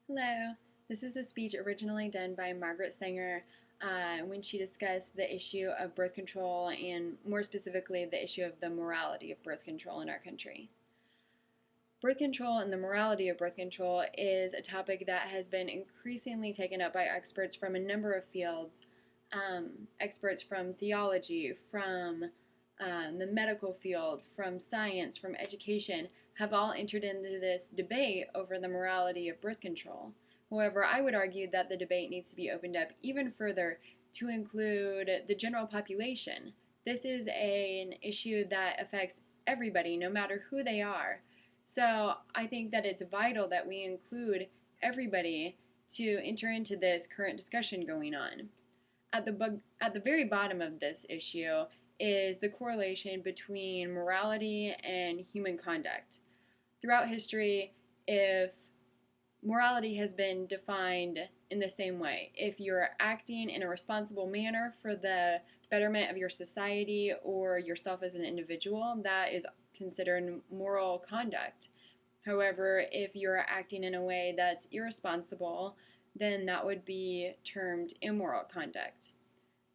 Hello. This is a speech originally done by Margaret Sanger when she discussed the issue of birth control and, more specifically, the issue of the morality of birth control in our country. Birth control and the morality of birth control is a topic that has been increasingly taken up by experts from a number of fields, experts from theology, from the medical field, from science, from education, have all entered into this debate over the morality of birth control. However, I would argue that the debate needs to be opened up even further to include the general population. This is an issue that affects everybody, no matter who they are. So I think that it's vital that we include everybody to enter into this current discussion going on. At the very bottom of this issue is the correlation between morality and human conduct. Throughout history, if morality has been defined in the same way, if you're acting in a responsible manner for the betterment of your society or yourself as an individual, that is considered moral conduct. However, if you're acting in a way that's irresponsible, then that would be termed immoral conduct.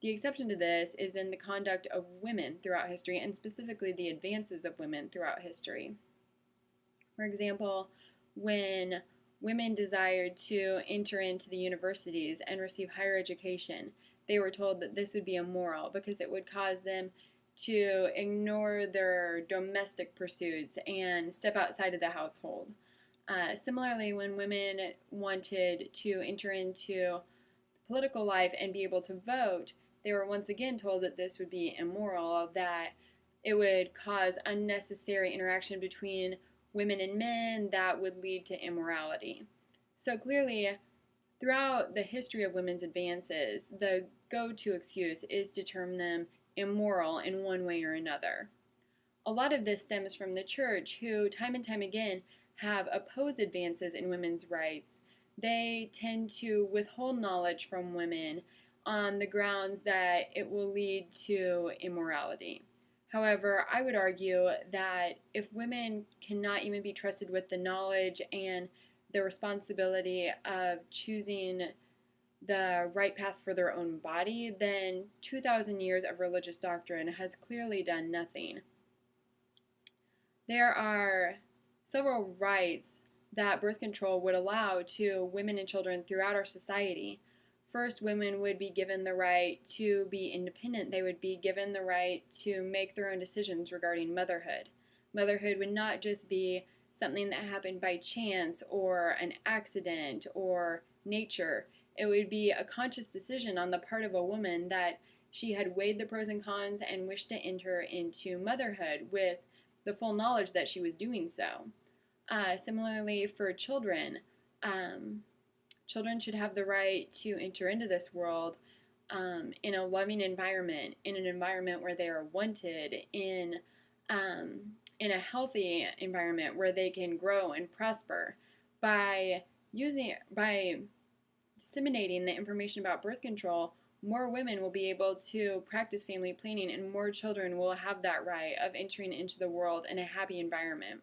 The exception to this is in the conduct of women throughout history, and specifically the advances of women throughout history. For example, when women desired to enter into the universities and receive higher education, they were told that this would be immoral because it would cause them to ignore their domestic pursuits and step outside of the household. Similarly, when women wanted to enter into political life and be able to vote, they were once again told that this would be immoral, that it would cause unnecessary interaction between women and men that would lead to immorality. So clearly, throughout the history of women's advances, the go-to excuse is to term them immoral in one way or another. A lot of this stems from the church, who time and time again have opposed advances in women's rights. They tend to withhold knowledge from women on the grounds that it will lead to immorality. However, I would argue that if women cannot even be trusted with the knowledge and the responsibility of choosing the right path for their own body, then 2,000 years of religious doctrine has clearly done nothing. There are several rights that birth control would allow to women and children throughout our society. First, women would be given the right to be independent. They would be given the right to make their own decisions regarding motherhood. Motherhood would not just be something that happened by chance or an accident or nature. It would be a conscious decision on the part of a woman that she had weighed the pros and cons and wished to enter into motherhood with the full knowledge that she was doing so. Similarly, for children, children should have the right to enter into this world in a loving environment, in an environment where they are wanted, in a healthy environment where they can grow and prosper. By disseminating the information about birth control, more women will be able to practice family planning, and more children will have that right of entering into the world in a happy environment.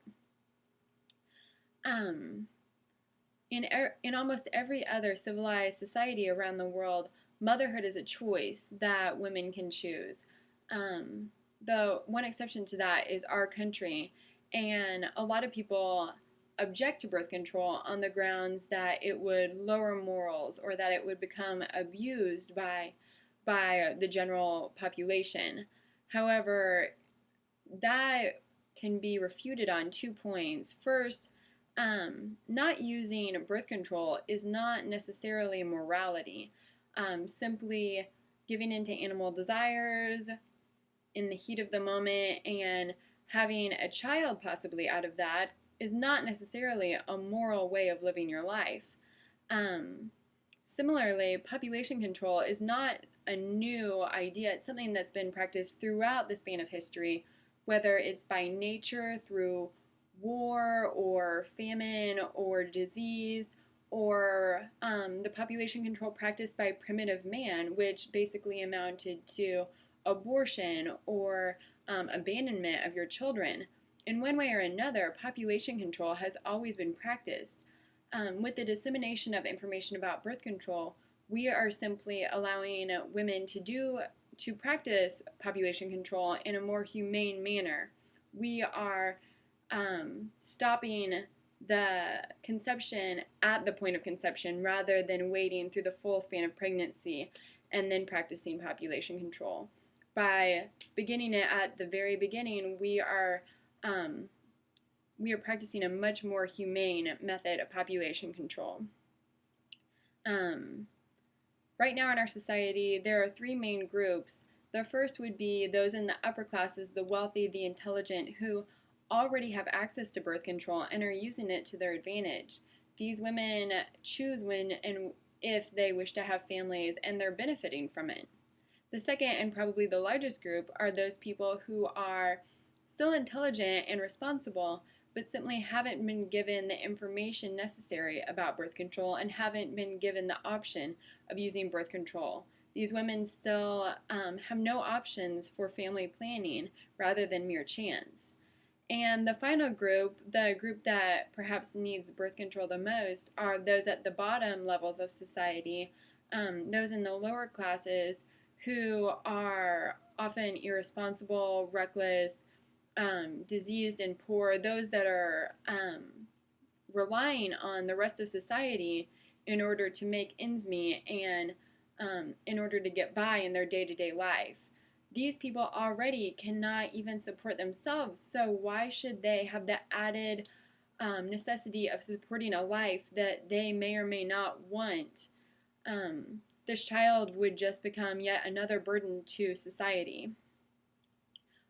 In almost every other civilized society around the world, motherhood is a choice that women can choose. The one exception to that is our country, and a lot of people object to birth control on the grounds that it would lower morals or that it would become abused by the general population. However, that can be refuted on 2 points. First, not using birth control is not necessarily morality. Simply giving in to animal desires in the heat of the moment and having a child possibly out of that is not necessarily a moral way of living your life. Similarly, population control is not a new idea. It's something that's been practiced throughout the span of history, whether it's by nature through war or famine or disease, or the population control practiced by primitive man, which basically amounted to abortion or abandonment of your children. In one way or another, population control has always been practiced. With the dissemination of information about birth control, we are simply allowing women to practice population control in a more humane manner. We are stopping the conception at the point of conception rather than waiting through the full span of pregnancy and then practicing population control. By beginning it at the very beginning, we are practicing a much more humane method of population control. Right now in our society, there are three main groups. The first would be those in the upper classes, the wealthy, the intelligent, who already have access to birth control and are using it to their advantage. These women choose when and if they wish to have families, and they're benefiting from it. The second, and probably the largest group, are those people who are still intelligent and responsible, but simply haven't been given the information necessary about birth control and haven't been given the option of using birth control. These women still have no options for family planning rather than mere chance. And the final group, the group that perhaps needs birth control the most, are those at the bottom levels of society, those in the lower classes who are often irresponsible, reckless, diseased, and poor, those that are relying on the rest of society in order to make ends meet and in order to get by in their day-to-day life. These people already cannot even support themselves, so why should they have the added necessity of supporting a life that they may or may not want? This child would just become yet another burden to society.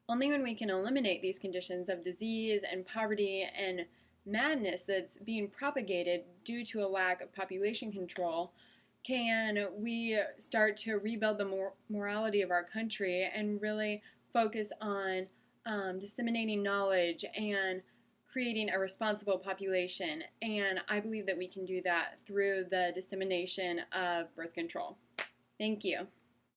Only when we can eliminate these conditions of disease and poverty and madness that's being propagated due to a lack of population control can we start to rebuild the morality of our country and really focus on disseminating knowledge and creating a responsible population. And I believe that we can do that through the dissemination of birth control. Thank you.